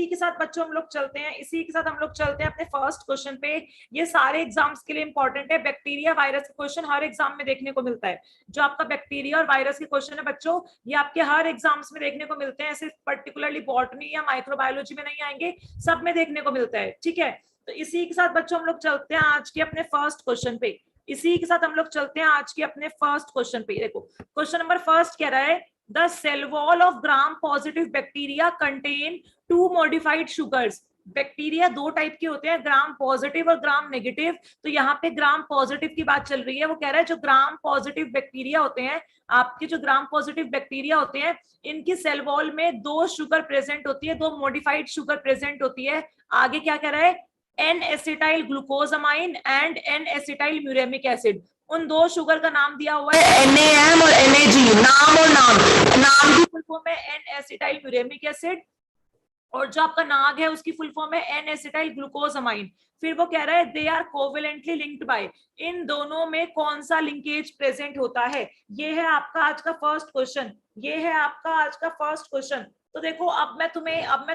के साथ बच्चों हम लोग चलते हैं, इसी के साथ हम लोग चलते हैं अपने फर्स्ट क्वेश्चन पे। ये सारे एग्जाम्स के लिए इंपॉर्टेंट है, बैक्टीरिया वायरस के क्वेश्चन हर एग्जाम में देखने को मिलता है। जो आपका बैक्टीरिया और वायरस के क्वेश्चन है बच्चों, ये आपके हर एग्जाम्स में देखने को मिलते हैं, सिर्फ पर्टिकुलरली बॉटनी या माइक्रोबायोलॉजी में नहीं आएंगे, सब में देखने को मिलता है। ठीक है, तो इसी के साथ बच्चों हम लोग चलते हैं आज के अपने फर्स्ट क्वेश्चन पे। इसी के साथ हम लोग चलते हैं आज के अपने फर्स्ट क्वेश्चन पे। देखो क्वेश्चन नंबर फर्स्ट कह रहा है, the cell wall of gram positive bacteria contain 2 modified sugars. Bacteria दो टाइप के होते हैं, ग्राम पॉजिटिव और ग्राम नेगेटिव। तो यहाँ पे ग्राम पॉजिटिव की बात चल रही है। वो कह रहा है जो ग्राम पॉजिटिव बैक्टीरिया होते हैं, आपके जो ग्राम पॉजिटिव बैक्टीरिया होते हैं, इनकी सेल वॉल में 2 शुगर प्रेजेंट होती है, 2 मॉडिफाइड शुगर प्रेजेंट होती है। आगे क्या कह रहा है, N acetyl glucosamine and N acetyl muramic acid. उन 2 शुगर का नाम दिया हुआ है NaM और NaG। नाम और नाम की फुल फॉर्म है एन एसिटाइल म्यूरेमिक एसिड, और जो आपका नाग है उसकी फुल फॉर्म है एन एसिटाइल ग्लूकोजामाइन। फिर वो कह रहा है they are covalently linked by. इन दोनों में कौन सा लिंकेज प्रेजेंट होता है? ये है आपका आज का फर्स्ट क्वेश्चन। ये है आपका आज का फर्स्ट क्वेश्चन। तो देखो अब मैं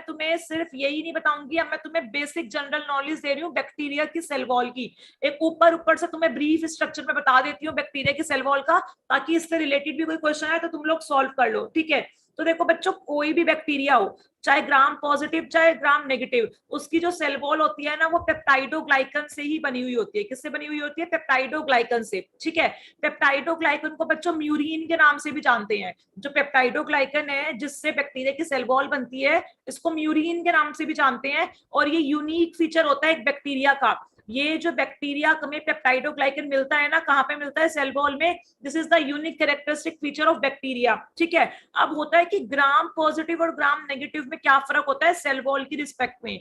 तुम्हें सिर्फ यही नहीं बताऊंगी, अब मैं तुम्हें बेसिक जनरल नॉलेज दे रही हूँ बैक्टीरिया की सेल वॉल की। एक ऊपर से तुम्हें ब्रीफ स्ट्रक्चर में बता देती हूँ बैक्टीरिया की सेल वॉल का, ताकि इससे रिलेटेड भी कोई क्वेश्चन आए तो तुम लोग सॉल्व कर लो। ठीक है, तो देखो बच्चों, कोई भी बैक्टीरिया हो, चाहे ग्राम पॉजिटिव चाहे ग्राम नेगेटिव, उसकी जो सेल वॉल होती है ना, वो पेप्टाइडोग्लाइकन से ही बनी हुई होती है। किससे बनी हुई होती है? पेप्टाइडोग्लाइकन से। ठीक है, पेप्टाइडोग्लाइकन को बच्चों म्यूरिन के नाम से भी जानते हैं। जो पेप्टाइडोग्लाइकन है जिससे बैक्टीरिया की सेल वॉल बनती है, इसको म्यूरिन के नाम से भी जानते हैं। और ये यूनिक फीचर होता है एक बैक्टीरिया का। ये जो बैक्टीरिया में पेप्टाइडोग्लाइकन मिलता है ना, कहाँ पे मिलता है? सेल वॉल में। This is the unique characteristic feature of bacteria. ठीक है, अब होता है कि ग्राम पॉजिटिव और ग्राम नेगेटिव में क्या फर्क होता है सेल वॉल की रिस्पेक्ट में।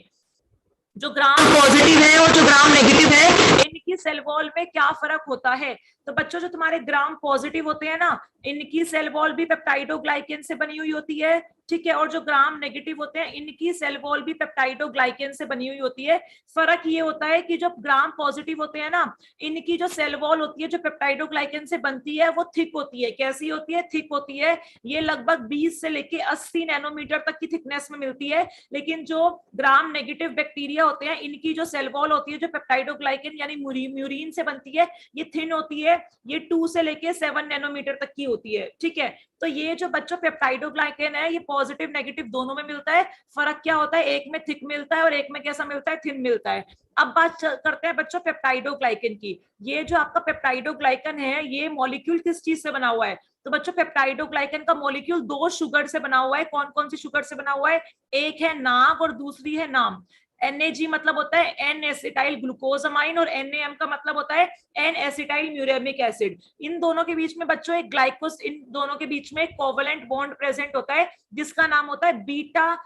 जो ग्राम पॉजिटिव है और जो ग्राम नेगेटिव है, इनकी सेल वॉल में क्या फर्क होता है? तो बच्चों जो तुम्हारे ग्राम पॉजिटिव होते हैं ना, इनकी सेल वॉल भी पेप्टाइडोग्लाइकन से बनी हुई होती है। ठीक है, और जो ग्राम नेगेटिव होते हैं, इनकी सेल वॉल भी पेप्टाइडोग्लाइकन से बनी हुई होती है। फर्क ये होता है कि जो ग्राम पॉजिटिव होते हैं ना, इनकी जो सेल वॉल होती है जो पेप्टाइडोग्लाइकन से बनती है, वो थिक होती है। कैसी होती है? थिक होती है। ये लगभग 20 से लेके 80 नैनोमीटर तक की थिकनेस में मिलती है। लेकिन जो ग्राम नेगेटिव बैक्टीरिया होते हैं, इनकी जो सेल वॉल होती है जो पेप्टाइडोग्लाइकन यानी म्यूरिन से बनती है, ये थिन होती है। ये 2 से लेके 7 नैनोमीटर तक की होती है। ठीक है, तो ये जो बच्चों पेप्टाइडोग्लाइकन है, ये पॉजिटिव नेगेटिव दोनों में मिलता है। फर्क क्या होता है? एक में थिक मिलता है और एक में कैसा मिलता है? थिन मिलता है। अब बात करते हैं बच्चों पेप्टाइडोग्लाइकन की। ये जो आपका पेप्टाइडोग्लाइकन है, ये मॉलिक्यूल किस चीज से बना हुआ है? तो बच्चों पेप्टाइडोग्लाइकन का मॉलिक्यूल 2 शुगर से बना हुआ है। कौन कौन सी शुगर से बना हुआ है? एक है नाग और दूसरी है नाम। NaG मतलब होता है एन एसिटाइल ग्लूकोजामाइन, और NaM का मतलब होता है एन एसिटाइल म्यूरेमिक एसिड। इन दोनों के बीच में बच्चों एक इन दोनों के बीच में कोवेलेंट बॉन्ड प्रेजेंट होता है, जिसका नाम होता है बीटा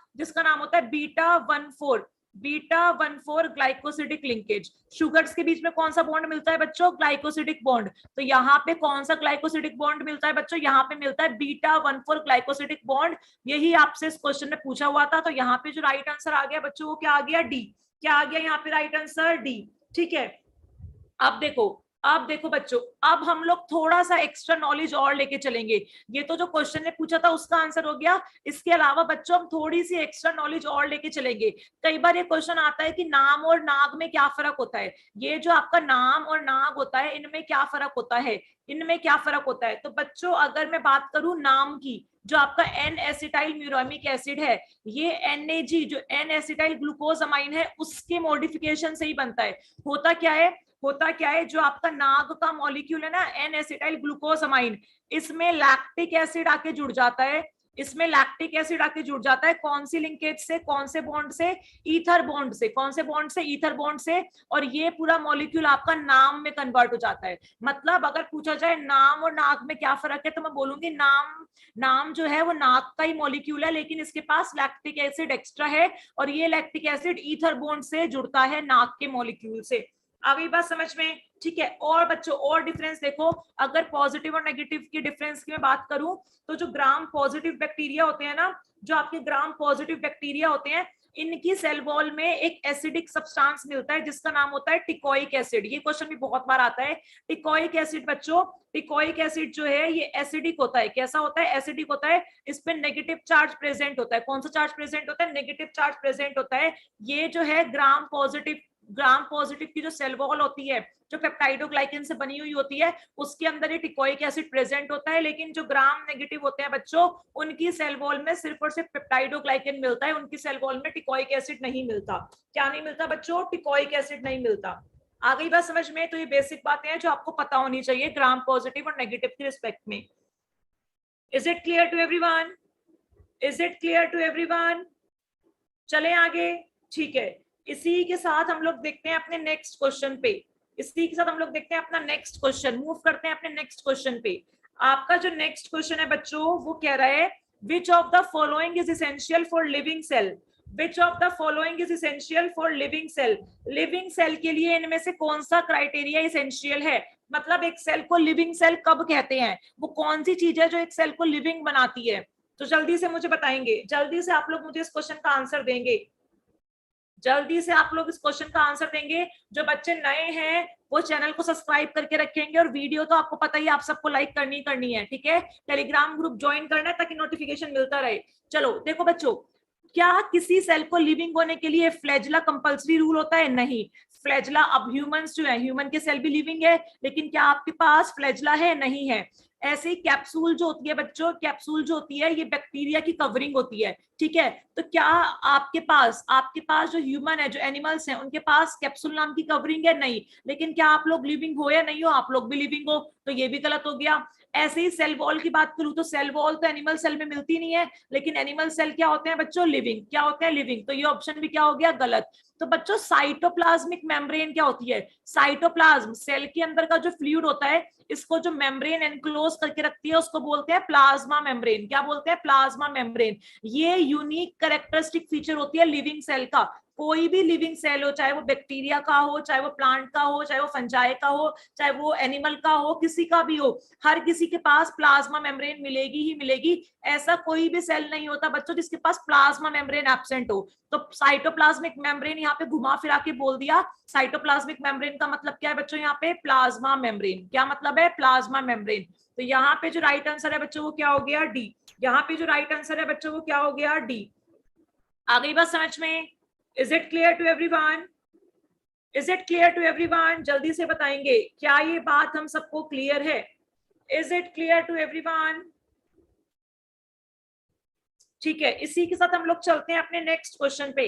14 ग्लाइकोसिडिक लिंकेज। शुगर्स के बीच में कौन सा बॉन्ड मिलता है बच्चों? Glycosidic bond. तो यहाँ पे कौन सा ग्लाइकोसिडिक बॉन्ड मिलता है बच्चों? यहाँ पे मिलता है बीटा 14 ग्लाइकोसिडिक बॉन्ड। यही आपसे इस क्वेश्चन में पूछा हुआ था। तो यहाँ पे जो राइट आंसर आ गया बच्चों, वो क्या आ गया? डी। क्या आ गया यहाँ पे राइट आंसर? डी। ठीक है, अब देखो बच्चों, अब हम लोग थोड़ा सा एक्स्ट्रा नॉलेज और लेके चलेंगे। ये तो जो क्वेश्चन ने पूछा था उसका आंसर हो गया। इसके अलावा बच्चों हम थोड़ी सी एक्स्ट्रा नॉलेज और लेके चलेंगे। कई बार ये क्वेश्चन आता है कि नाम और नाग में क्या फर्क होता है। ये जो आपका नाम और नाग होता है, इनमें क्या फर्क होता है? इनमें क्या फर्क होता है? तो बच्चों अगर मैं बात करूं नाम की, जो आपका एन एसिटाइल म्यूरेमिक एसिड है, ये NaG जो एन एसिटाइल ग्लूकोजामाइन है, उसके मॉडिफिकेशन से ही बनता है। होता क्या है, जो आपका नाग का मॉलिक्यूल है ना, एन एसिटाइल ग्लूकोजामाइन, इसमें लैक्टिक एसिड आके जुड़ जाता है। कौन सी लिंकेज से? कौन से बॉन्ड से? ईथर बॉन्ड से। कौन से बॉन्ड से? ईथर बॉन्ड से। और ये पूरा मॉलिक्यूल आपका नाम में कन्वर्ट हो जाता है। मतलब अगर पूछा जाए नाम और नाग में क्या फर्क है, तो मैं बोलूंगी नाम जो है वो नाग का ही मॉलिक्यूल है, लेकिन इसके पास लैक्टिक एसिड एक्स्ट्रा है, और ये लैक्टिक एसिड ईथर बॉन्ड से जुड़ता है नाग के मॉलिक्यूल से। अभी बात समझ में? ठीक है, और बच्चों और डिफरेंस देखो। अगर पॉजिटिव और नेगेटिव की डिफरेंस की मैं बात करूं, तो जो ग्राम पॉजिटिव बैक्टीरिया होते हैं ना, जो आपके ग्राम पॉजिटिव बैक्टीरिया होते हैं, इनकी सेल वॉल में एक एसिडिक सब्सटेंस मिलता है जिसका नाम होता है टिकोइक एसिड। ये क्वेश्चन भी बहुत बार आता है। टिकोइक एसिड बच्चों, टिकोइक एसिड जो है ये एसिडिक होता है। कैसा होता है? एसिडिक होता है। इस पे नेगेटिव चार्ज प्रेजेंट होता है। कौन सा चार्ज प्रेजेंट होता है? नेगेटिव चार्ज प्रेजेंट होता है। ये जो है ग्राम पॉजिटिव की जो सेल वॉल होती है, जो पेप्टाइडोग्लाइकन से बनी हुई होती है, उसके अंदर ये टिकोइक एसिड प्रेजेंट होता है। लेकिन जो ग्राम नेगेटिव होते हैं बच्चों, उनकी सेल वॉल में सिर्फ और सिर्फ पेप्टाइडोग्लाइकन मिलता है, उनकी सेल वॉल में टिकोइक एसिड नहीं मिलता। क्या नहीं मिलता बच्चों? टिकोइक एसिड नहीं मिलता। आ गई बात समझ में? तो ये बेसिक बातें हैं जो आपको पता होनी चाहिए ग्राम पॉजिटिव और नेगेटिव के रिस्पेक्ट में। Is it clear to everyone? Is it clear to everyone? चले आगे। ठीक है, इसी के साथ हम लोग देखते हैं अपने नेक्स्ट क्वेश्चन पे। इसी के साथ हम लोग देखते हैं अपना नेक्स्ट क्वेश्चन। मूव करते हैं अपने नेक्स्ट क्वेश्चन पे। आपका जो नेक्स्ट क्वेश्चन है बच्चों, वो कह रहा है which of the following is essential for living cell. Which of the following is essential for living cell. Living cell के लिए इनमें से कौन सा क्राइटेरिया इसेंशियल है? मतलब एक सेल को लिविंग सेल कब कहते हैं, वो कौन सी चीज है जो एक सेल को लिविंग बनाती है? तो जल्दी से मुझे बताएंगे, जल्दी से आप लोग मुझे इस क्वेश्चन का आंसर देंगे। जल्दी से आप लोग इस क्वेश्चन का आंसर देंगे। जो बच्चे नए हैं वो चैनल को सब्सक्राइब करके रखेंगे, और वीडियो तो आपको पता ही आप सबको लाइक करनी है, ठीक है। टेलीग्राम ग्रुप ज्वाइन करना है ताकि नोटिफिकेशन मिलता रहे। चलो देखो बच्चों, क्या किसी सेल को लिविंग होने के लिए फ्लैजिला कंपल्सरी रूल होता है? नहीं। फ्लैजिला, अब ह्यूमंस जो है, ह्यूमन के सेल भी लिविंग है, लेकिन क्या आपके पास फ्लैजिला है? नहीं है। ऐसे ही कैप्सूल जो होती है बच्चों, कैप्सूल जो होती है ये बैक्टीरिया की कवरिंग होती है, ठीक है। तो क्या आपके पास जो ह्यूमन है, जो एनिमल्स हैं, उनके पास कैप्सूल नाम की कवरिंग है? नहीं। लेकिन क्या आप लोग लिविंग हो या नहीं हो? आप लोग भी लिविंग हो, तो ये भी गलत हो गया। ऐसे ही सेल वॉल की बात करूं तो सेल वॉल तो एनिमल सेल में मिलती नहीं है, लेकिन एनिमल सेल क्या होते हैं बच्चों? लिविंग। क्या होते हैं? लिविंग। तो ये ऑप्शन भी क्या हो गया? गलत। तो बच्चों साइटोप्लाज्मिक मेम्ब्रेन क्या होती है? साइटोप्लाज्म, सेल के अंदर का जो फ्लूइड होता है, इसको जो मेम्ब्रेन एनक्लोज करके रखती है उसको बोलते हैं प्लाज्मा मेम्ब्रेन। क्या बोलते हैं? Plasma membrane. ये यूनिक कैरेक्टरिस्टिक फीचर होती है लिविंग सेल का। कोई भी लिविंग सेल हो, चाहे वो बैक्टीरिया का हो, चाहे वो प्लांट का हो, चाहे वो फंजाई का हो, चाहे वो एनिमल का हो, किसी का भी हो, हर किसी के पास प्लाज्मा मेम्ब्रेन मिलेगी ही मिलेगी। ऐसा कोई भी सेल नहीं होता बच्चों जिसके पास प्लाज्मा मेम्ब्रेन एब्सेंट हो। तो साइटोप्लाज्मिक मेम्ब्रेन यहाँ पे घुमा फिरा के बोल दिया। साइटोप्लाज्मिक मेम्ब्रेन का मतलब क्या है बच्चों? यहाँ पे प्लाज्मा मेम्ब्रेन। क्या मतलब है? Plasma membrane. तो यहाँ पे जो राइट आंसर है बच्चों वो क्या हो गया? डी। यहाँ पे जो राइट आंसर है बच्चों वो क्या हो गया? डी। आ गई बात समझ में? Is it clear to everyone? Is it clear to everyone? जल्दी से बताएंगे, क्या ये बात हम सबको क्लियर है? Is it clear to everyone? ठीक है, इसी के साथ हम लोग चलते हैं अपने नेक्स्ट क्वेश्चन पे।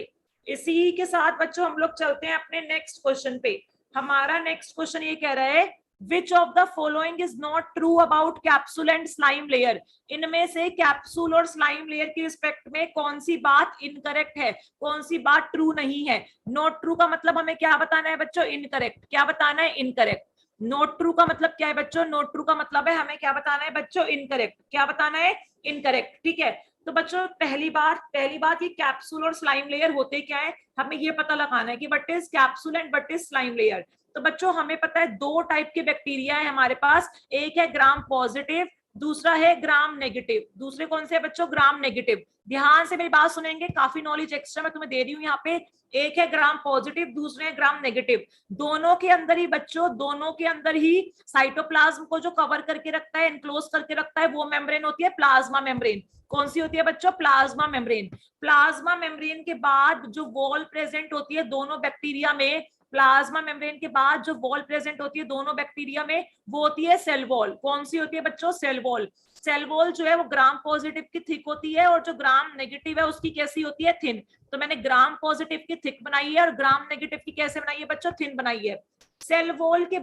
इसी के साथ बच्चों हम लोग चलते हैं अपने नेक्स्ट क्वेश्चन पे। हमारा नेक्स्ट क्वेश्चन ये कह रहा है which of the following is not true about capsule and slime layer. इनमें से कैप्सूल और स्लाइम लेयर की रिस्पेक्ट में कौन सी बात इनकरेक्ट है, कौन सी बात ट्रू नहीं है? नॉट ट्रू का मतलब हमें क्या बताना है बच्चों? इनकरेक्ट। क्या बताना है? इनकरेक्ट। नॉट ट्रू का मतलब क्या है बच्चों? नॉट ट्रू का मतलब है हमें क्या बताना है बच्चों? इनकरेक्ट। क्या बताना है? इनकरेक्ट। ठीक है, तो बच्चों पहली बात ये कैप्सूल और स्लाइम लेयर होते क्या है, हमें ये पता लगाना है कि what is capsule and what is slime layer. तो बच्चों हमें पता है दो टाइप के बैक्टीरिया है हमारे पास, एक है ग्राम पॉजिटिव, दूसरा है ग्राम नेगेटिव। दूसरे कौन से है बच्चों? Gram negative. ध्यान से मेरी बात सुनेंगे, काफी नॉलेज एक्स्ट्रा मैं तुम्हें दे रही हूँ यहाँ पे। एक है ग्राम पॉजिटिव, दूसरे है ग्राम नेगेटिव। दोनों के अंदर ही बच्चों, दोनों के अंदर ही साइटोप्लाज्म को जो कवर करके रखता है, एनक्लोज करके रखता है, वो मेम्ब्रेन होती है प्लाज्मा मेम्ब्रेन। कौन सी होती है बच्चों? Plasma membrane. प्लाज्मा मेम्ब्रेन के बाद जो वॉल प्रेजेंट होती है दोनों बैक्टीरिया में, प्लाज्मा मेम्ब्रेन के बाद जो वॉल प्रेजेंट होती है दोनों बैक्टीरिया में, वो होती है सेल वॉल। कौन सी होती है बच्चों? Cell wall. सेल वॉल जो है वो ग्राम पॉजिटिव की थिक होती है, और जो ग्राम नेगेटिव है उसकी कैसी होती है? थिन। तो मैंने ग्राम पॉजिटिव की थिक बनाई है और ग्राम नेगेटिव की कैसे बनाई है बच्चों? थिन बनाई है। सेल वॉल के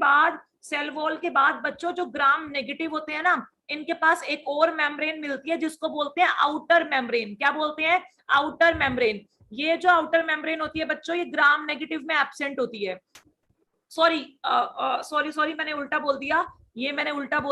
बाद बच्चों जो ग्राम नेगेटिव होते हैं ना, इनके पास एक और मेम्ब्रेन मिलती है जिसको बोलते हैं आउटर मेम्ब्रेन। क्या बोलते हैं? Outer membrane. ये जो आउटर मेम्ब्रेन होती है बच्चों, ये ग्राम नेगेटिव में एब्सेंट होती है। सॉरी मैंने उल्टा बोल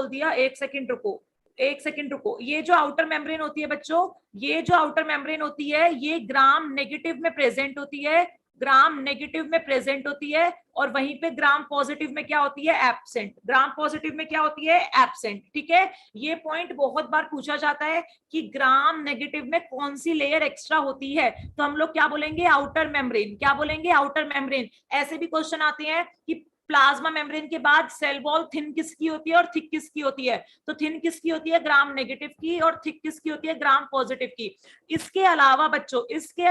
दिया, एक सेकंड रुको। ये जो आउटर मेम्ब्रेन होती है बच्चों, ये जो आउटर मेम्ब्रेन होती है ये ग्राम नेगेटिव में प्रेजेंट होती है, ग्राम नेगेटिव में प्रेजेंट होती है और वहीं पे ग्राम पॉजिटिव में क्या होती है, एब्सेंट। ग्राम पॉजिटिव में क्या होती है, एब्सेंट। ठीक है, ये पॉइंट बहुत बार पूछा जाता है कि ग्राम नेगेटिव में कौन सी लेयर एक्स्ट्रा होती है, तो हम लोग क्या बोलेंगे, आउटर मेम्ब्रेन। क्या बोलेंगे, आउटर मेम्ब्रेन। ऐसे भी क्वेश्चन आते हैं कि प्लाज्मा मेम्ब्रेन के बाद सेल वॉल थिन किसकी होती है और थिक किसकी होती है, तो थिन किसकी होती है, ग्राम नेगेटिव की, और थिक किसकी होती है, ग्राम पॉजिटिव की। इसके अलावा बच्चों, इसके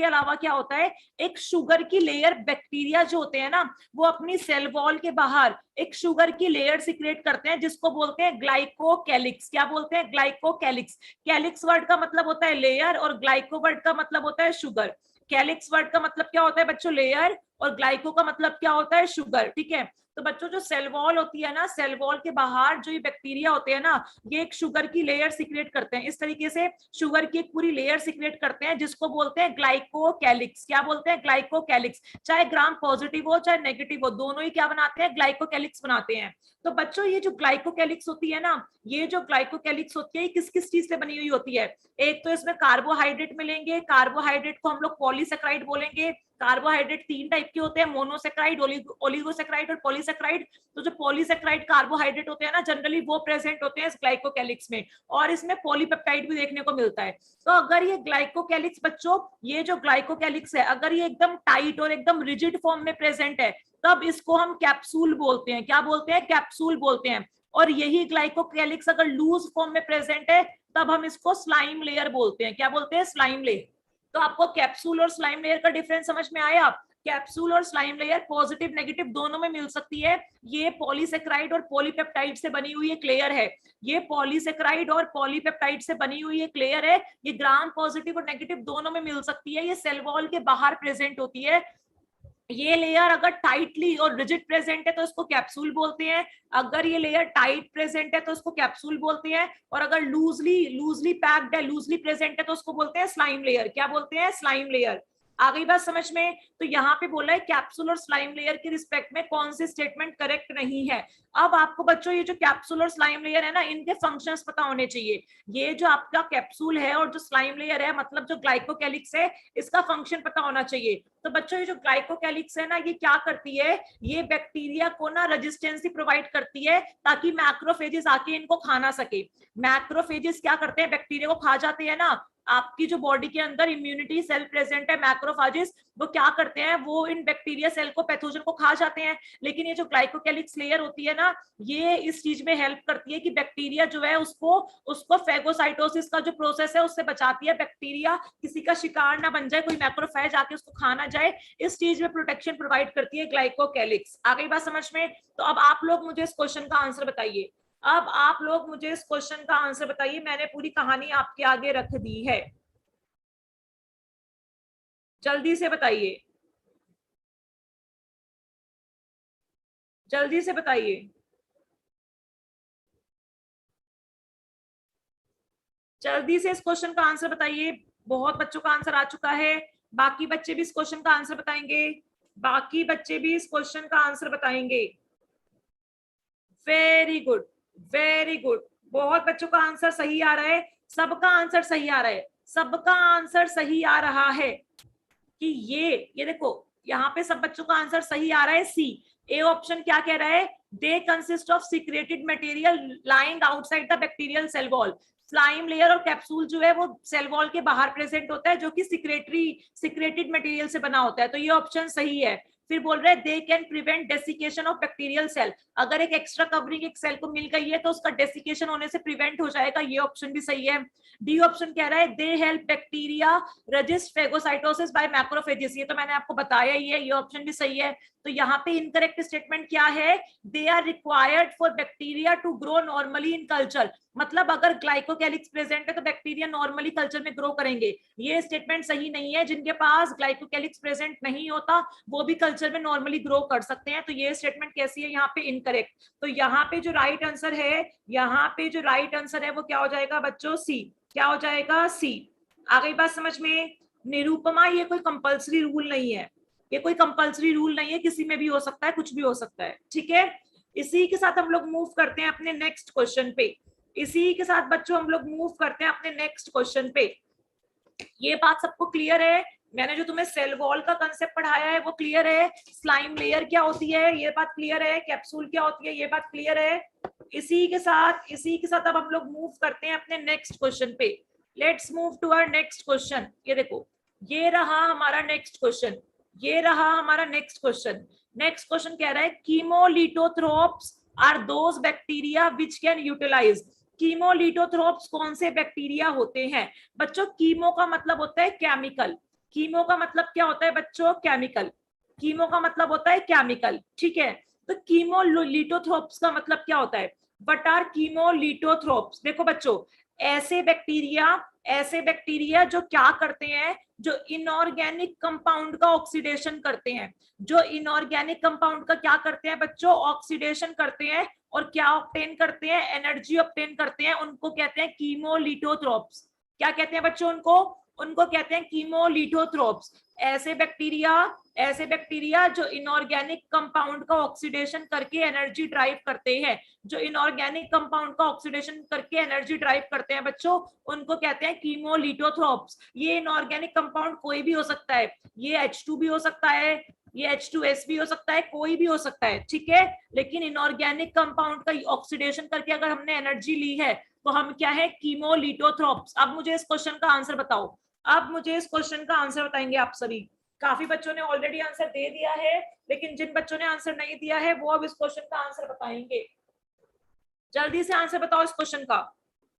अलावा क्या होता है, एक शुगर की लेयर, बैक्टीरिया जो होते हैं ना, वो अपनी सेल वॉल के बाहर एक शुगर की लेयर सिक्रेट करते हैं जिसको बोलते हैं ग्लाइकोकैलिक्स। क्या बोलते हैं, ग्लाइकोकैलिक्स। कैलिक्स वर्ड का मतलब होता है लेयर और ग्लाइको वर्ड का मतलब होता है शुगर। कैलिक्स वर्ड का मतलब क्या होता है बच्चों, लेयर, और ग्लाइको का मतलब क्या होता है, शुगर। ठीक है, तो बच्चों जो सेल वॉल होती है ना, सेल वॉल के बाहर जो ये बैक्टीरिया होते हैं ना, ये एक शुगर की लेयर सिक्रेट करते हैं। इस तरीके से शुगर की एक पूरी लेयर सिक्रेट करते हैं जिसको बोलते हैं ग्लाइकोकैलिक्स। क्या बोलते हैं, ग्लाइकोकैलिक्स। चाहे ग्राम पॉजिटिव हो चाहे नेगेटिव हो, दोनों ही क्या बनाते हैं, ग्लाइकोकैलिक्स बनाते हैं। तो बच्चों ये जो ग्लाइकोकैलिक्स होती है ना, ये जो ग्लाइकोकैलिक्स होती है, किस किस चीज से बनी हुई होती है, एक तो इसमें कार्बोहाइड्रेट मिलेंगे, कार्बोहाइड्रेट को हम लोग पॉलीसेक्राइड बोलेंगे। कार्बोहाइड्रेट तीन टाइप के होते हैं, मोनोसेक्राइड, ओलिगोसेक्राइड और पॉलीसेक्राइड। तो जो पॉलीसेक्राइड कार्बोहाइड्रेट होते हैं ना, जनरली वो प्रेजेंट होते हैं इस ग्लाइकोकैलिक्स में, और इसमें पॉलीपेप्टाइड भी देखने को मिलता है। तो अगर ये ग्लाइकोकैलिक्स बच्चों, ये जो ग्लाइकोकैलिक्स है, अगर ये एकदम टाइट और एकदम रिजिड फॉर्म में प्रेजेंट है, तब इसको हम कैप्सूल बोलते हैं। क्या बोलते हैं, कैप्सूल बोलते हैं। और यही ग्लाइकोकैलिक्स अगर लूज फॉर्म में प्रेजेंट है, तब हम इसको स्लाइम लेयर बोलते हैं। क्या बोलते हैं, स्लाइम लेयर। तो आपको कैप्सूल और स्लाइम लेयर का डिफरेंस समझ में आया। कैप्सूल और स्लाइम लेयर पॉजिटिव नेगेटिव दोनों में मिल सकती है। ये पॉलीसेक्राइड और पॉलीपेप्टाइड से बनी हुई एक लेयर है। ये पॉलीसेक्राइड और पॉलीपेप्टाइड से बनी हुई एक लेयर है। ये ग्राम पॉजिटिव और नेगेटिव दोनों में मिल सकती है। ये सेल वॉल के बाहर प्रेजेंट होती है। ये लेयर अगर टाइटली और रिजिड प्रेजेंट है तो इसको कैप्सूल बोलते हैं। अगर ये लेयर टाइट प्रेजेंट है तो इसको कैप्सूल बोलते हैं। और अगर लूजली पैक्ड है, लूजली प्रेजेंट है, तो उसको बोलते हैं स्लाइम लेयर। क्या बोलते हैं, स्लाइम लेयर। आ गई बात समझ में। तो यहाँ पे बोला है कैप्सूल और स्लाइम लेयर के रिस्पेक्ट में कौन सी स्टेटमेंट करेक्ट नहीं है। अब आपको बच्चों ये जो कैप्सूल और स्लाइम लेयर है ना, इनके फंक्शंस पता होने चाहिए। ये जो आपका कैप्सूल है और जो स्लाइम लेयर है, मतलब जो ग्लाइकोकैलिक्स है, इसका फंक्शन पता होना चाहिए। तो बच्चों ये जो ग्लाइकोकैलिक्स है ना, ये क्या करती है, ये बैक्टीरिया को ना रेजिस्टेंसी प्रोवाइड करती है ताकि मैक्रोफेजेस आके इनको खा ना सके। मैक्रोफेजेस क्या करते हैं, बैक्टीरिया को खा जाते हैं ना। आपकी जो बॉडी के अंदर इम्यूनिटी सेल प्रेजेंट है, मैक्रोफेजेस, वो क्या करते हैं, वो इन बैक्टीरिया सेल को, पैथोजन को खा जाते हैं। लेकिन ये जो ग्लाइकोकैलिक्स लेयर होती है ना, ये इस चीज में हेल्प करती है कि बैक्टीरिया जो है उसको फेगोसाइटोसिस का जो प्रोसेस है उससे बचाती है। बैक्टीरिया किसी का शिकार ना बन जाए, कोई मैक्रोफेज आके उसको खा ना जाए, इस चीज में प्रोटेक्शन प्रोवाइड करती है ग्लाइकोकैलिक्स। आ गई बात समझ में। तो अब आप लोग मुझे इस क्वेश्चन का आंसर बताइए। अब आप लोग मुझे इस क्वेश्चन का आंसर बताइए। मैंने पूरी कहानी आपके आगे रख दी है, जल्दी से बताइए, जल्दी से बताइए। जल्दी से इस क्वेश्चन का आंसर बताइए। बहुत बच्चों का आंसर आ चुका है। बाकी बच्चे भी इस क्वेश्चन का आंसर बताएंगे। बाकी बच्चे भी इस क्वेश्चन का आंसर बताएंगे। Very good, very good. बहुत बच्चों का आंसर सही आ रहा है। सबका आंसर सही आ रहा है। सबका आंसर सही आ रहा है कि ये देखो, यहाँ पे सब बच्चों का आंसर सही आ रहा है। सी, ए ऑप्शन क्या कह रहा है, they consist of secreted material lying outside the bacterial cell wall. Slime layer और कैप्सूल जो है वो सेल वॉल के बाहर प्रेजेंट होता है, जो कि सीक्रेटेड मटेरियल से बना होता है। तो ये ऑप्शन सही है। फिर बोल रहे हैं they can prevent desiccation of bacterial cell. अगर एक एक्स्ट्रा कवरिंग एक सेल को मिल गई है तो उसका डेसिकेशन होने से प्रिवेंट हो जाएगा। ये ऑप्शन भी सही है। डी ऑप्शन कह रहा है they help bacteria resist phagocytosis by macrophages. ये तो मैंने आपको बताया ही है, ये ऑप्शन भी सही है। तो यहाँ पे इनकरेक्ट स्टेटमेंट क्या है, they are required for bacteria to grow normally in culture. मतलब अगर ग्लाइकोकैलिक्स प्रेजेंट है तो बैक्टीरिया नॉर्मली कल्चर में ग्रो करेंगे। ये स्टेटमेंट सही नहीं है। जिनके पास ग्लाइकोकैलिक्स प्रेजेंट नहीं होता वो भी कल्चर में नॉर्मली ग्रो कर सकते हैं। तो ये स्टेटमेंट कैसी है, यहाँ पे इनकरेक्ट। तो यहाँ पे जो राइट आंसर है, यहाँ पे जो राइट आंसर है वो क्या हो जाएगा बच्चों, सी। क्या हो जाएगा, सी। आ गई बात समझ में। निरूपमा ये कोई कंपल्सरी रूल नहीं है, ये कोई कंपल्सरी रूल नहीं है, किसी में भी हो सकता है, कुछ भी हो सकता है। ठीक है, इसी के साथ हम लोग मूव करते हैं अपने नेक्स्ट क्वेश्चन पे। इसी के साथ बच्चों हम लोग मूव करते हैं अपने नेक्स्ट क्वेश्चन पे। ये बात सबको क्लियर है मैंने जो तुम्हें सेल वॉल का कंसेप्ट पढ़ाया है वो क्लियर है, स्लाइम लेयर क्या होती है ये बात क्लियर है, कैप्सूल क्या होती है ये बात क्लियर है। इसी के साथ अब हम लोग मूव करते हैं अपने नेक्स्ट क्वेश्चन पे। Let's move to our next question. ये देखो, ये रहा हमारा नेक्स्ट क्वेश्चन, ये रहा हमारा नेक्स्ट क्वेश्चन। नेक्स्ट क्वेश्चन कह रहा है chemolithotrophs are those bacteria which can utilize. Chemolithotrophs कौन से बैक्टीरिया होते हैं बच्चों? कीमो का मतलब होता है केमिकल, कीमो का मतलब क्या होता है बच्चों? केमिकल। कीमो का मतलब होता है केमिकल, ठीक है। तो कीमोलिटोथ्रोप्स का मतलब क्या होता है? What are chemolithotrophs? देखो बच्चों, ऐसे बैक्टीरिया जो क्या करते हैं, जो इनऑर्गेनिक कंपाउंड का ऑक्सीडेशन करते हैं। जो इनऑर्गेनिक कंपाउंड का क्या करते हैं बच्चों? ऑक्सीडेशन करते हैं। और क्या ऑब्टेन करते हैं? एनर्जी ऑब्टेन करते हैं। उनको कहते हैं कीमोलिटोथ्रोप्स। क्या कहते हैं बच्चों उनको? उनको कहते हैं कीमोलिटोथ्रोप्स। ऐसे बैक्टीरिया जो इनऑर्गेनिक कंपाउंड का ऑक्सीडेशन करके एनर्जी ड्राइव करते हैं, जो इनऑर्गेनिक कंपाउंड का ऑक्सीडेशन करके एनर्जी ड्राइव करते हैं बच्चों, उनको कहते हैं कीमोलिटोथ्रोप्स। ये इनऑर्गेनिक कंपाउंड कोई भी हो सकता है, ये H2 भी हो सकता है, ये H2S भी हो सकता है, कोई भी हो सकता है, ठीक है। लेकिन इनऑर्गेनिक कंपाउंड का ऑक्सीडेशन करके अगर हमने एनर्जी ली है तो हम क्या है? कीमोलिटोथ्रोप्स। अब मुझे इस क्वेश्चन का आंसर बताओ, अब मुझे इस क्वेश्चन का आंसर बताएंगे आप सभी। काफी बच्चों ने ऑलरेडी आंसर दे दिया है, लेकिन जिन बच्चों ने आंसर नहीं दिया है वो अब इस क्वेश्चन का आंसर बताएंगे। जल्दी से आंसर बताओ इस क्वेश्चन का,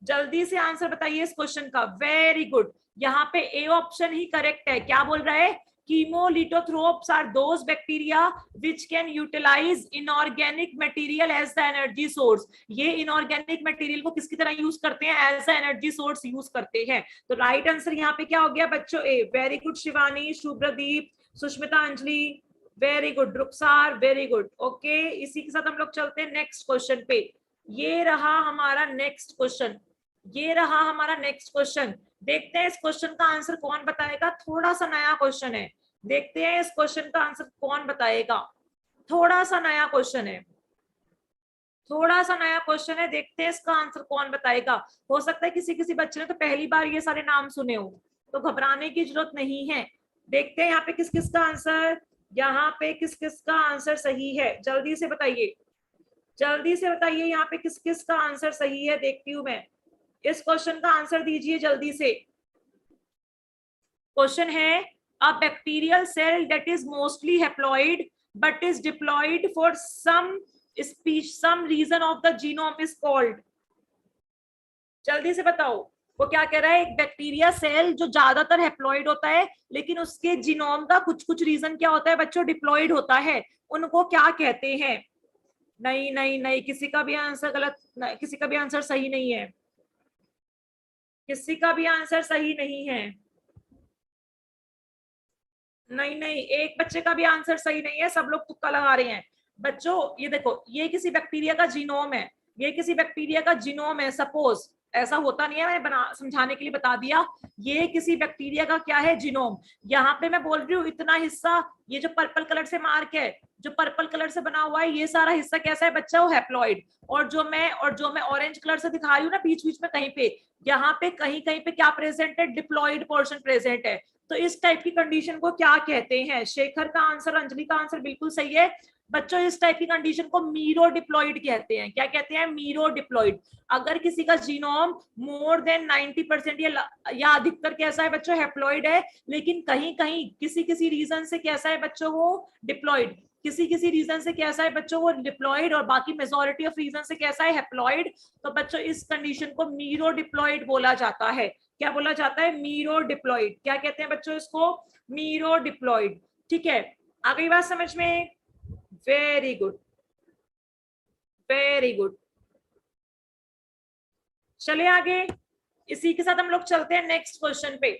जल्दी से आंसर बताइए इस क्वेश्चन का। वेरी गुड, यहाँ पे ए ऑप्शन ही करेक्ट है। क्या बोल रहा है? Chemolithotrophs are those bacteria which can utilize inorganic material as the energy source। ये inorganic material को किसकी तरह यूज करते हैं? As a energy source use करते हैं। तो राइट आंसर यहाँ पे क्या हो गया बच्चों? A. Very good Shivani, Subhradeep, Sushmita, Anjali, very good, Rukhsar, very good. Okay, इसी के साथ हम लोग चलते हैं नेक्स्ट क्वेश्चन पे। ये रहा हमारा नेक्स्ट क्वेश्चन, ये रहा हमारा नेक्स्ट क्वेश्चन। देखते हैं इस क्वेश्चन का आंसर कौन बताएगा। थोड़ा सा नया क्वेश्चन है, देखते हैं इस क्वेश्चन का आंसर कौन बताएगा। थोड़ा सा नया क्वेश्चन है, थोड़ा सा नया क्वेश्चन है, देखते हैं इसका आंसर कौन बताएगा। हो सकता है किसी किसी बच्चे ने तो पहली बार ये सारे नाम सुने हो, तो घबराने की जरूरत नहीं है। देखते हैं यहाँ पे किस किस का आंसर, यहाँ पे किस किस का आंसर सही है, जल्दी से बताइए, जल्दी से बताइए यहाँ पे किस किस का आंसर सही है। देखती हूँ मैं, इस क्वेश्चन का आंसर दीजिए जल्दी से। क्वेश्चन है a bacterial cell that is mostly haploid but is diploid for some speech some region of the genome is called. जल्दी से बताओ, वो क्या कह रहा है? एक बैक्टीरिया सेल जो ज्यादातर हैप्लॉइड होता है लेकिन उसके जीनोम का कुछ कुछ रीजन क्या होता है बच्चों? डिप्लॉइड होता है, उनको क्या कहते हैं? नहीं नहीं नहीं, किसी का भी आंसर गलत, किसी का भी आंसर सही नहीं है, किसी का भी आंसर सही नहीं है। नहीं नहीं, एक बच्चे का भी आंसर सही नहीं है, सब लोग तुक्का लगा रहे हैं। बच्चों ये देखो, ये किसी बैक्टीरिया का जीनोम है, ये किसी बैक्टीरिया का जीनोम है। सपोज ऐसा होता नहीं है, मैंने बना समझाने के लिए बता दिया। ये किसी बैक्टीरिया का क्या है? जीनोम। यहाँ पे मैं बोल रही हूँ इतना हिस्सा, ये जो पर्पल कलर से मार्क है, जो पर्पल कलर से बना हुआ है, ये सारा हिस्सा कैसा है बच्चा? वो हैप्लॉइड। और जो मैं ऑरेंज कलर से दिखा रही हूँ ना बीच बीच में कहीं पे, यहाँ पे कहीं कहीं पे क्या प्रेजेंट है? डिप्लॉइड पोर्शन प्रेजेंट है। तो इस टाइप की कंडीशन को क्या कहते हैं? शेखर का आंसर, अंजलि का आंसर बिल्कुल सही है बच्चों। इस टाइप की कंडीशन को मीरो डिप्लॉइड कहते हैं। क्या कहते हैं? Miro diploid. अगर किसी का जीनोम मोर देन 90% या अधिकतर कैसा है बच्चों? हैप्लॉइड है, लेकिन कहीं कहीं किसी किसी रीजन से कैसा है बच्चों? वो डिप्लॉइड। किसी किसी रीजन से कैसा है बच्चों? वो डिप्लॉइड, और बाकी मेजोरिटी ऑफ रीजन से कैसा है? हैप्लॉइड। तो बच्चों इस कंडीशन को मीरो डिप्लॉइड बोला जाता है। क्या बोला जाता है? Miro diploid. क्या कहते हैं बच्चों इसको? Miro diploid. ठीक है, आ गई बात समझ में? Very good, very good. चले आगे, इसी के साथ हम लोग चलते हैं नेक्स्ट क्वेश्चन पे।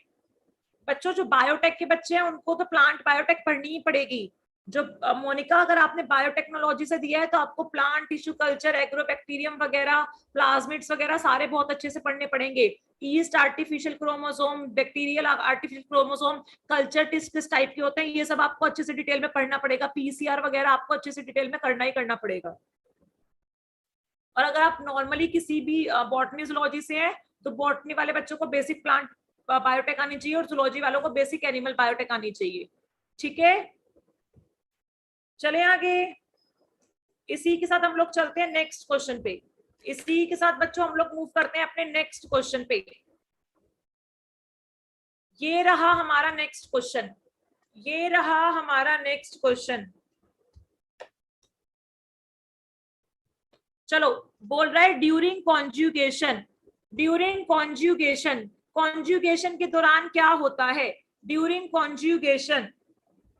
बच्चों जो बायोटेक के बच्चे हैं उनको तो प्लांट बायोटेक पढ़नी ही पड़ेगी। जो मोनिका, अगर आपने बायोटेक्नोलॉजी से दिया है तो आपको प्लांट टिश्यू कल्चर, एग्रोबैक्टीरियम वगैरह, प्लाज्मिड्स वगैरह सारे बहुत अच्छे से पढ़ने पड़ेंगे। Yeast artificial chromosome, bacterial artificial chromosome, culture tissue किस टाइप के होते हैं, ये सब आपको अच्छे से डिटेल में पढ़ना पड़ेगा। पीसीआर वगैरह आपको अच्छे से डिटेल में करना ही करना पड़ेगा। और अगर आप नॉर्मली किसी भी बॉटनी जूलॉजी से हैं तो बॉटनी वाले बच्चों को बेसिक प्लांट बायोटेक आनी चाहिए और जूलॉजी वालों को बेसिक एनिमल बायोटेक आनी चाहिए। ठीक है, चले आगे। इसी के साथ हम लोग चलते हैं नेक्स्ट क्वेश्चन पे। इसी के साथ बच्चों हम लोग मूव करते हैं अपने नेक्स्ट क्वेश्चन पे। ये रहा हमारा नेक्स्ट क्वेश्चन, ये रहा हमारा नेक्स्ट क्वेश्चन। चलो, बोल रहा है during conjugation, during conjugation, conjugation के दौरान क्या होता है? ड्यूरिंग कॉन्जुगेशन,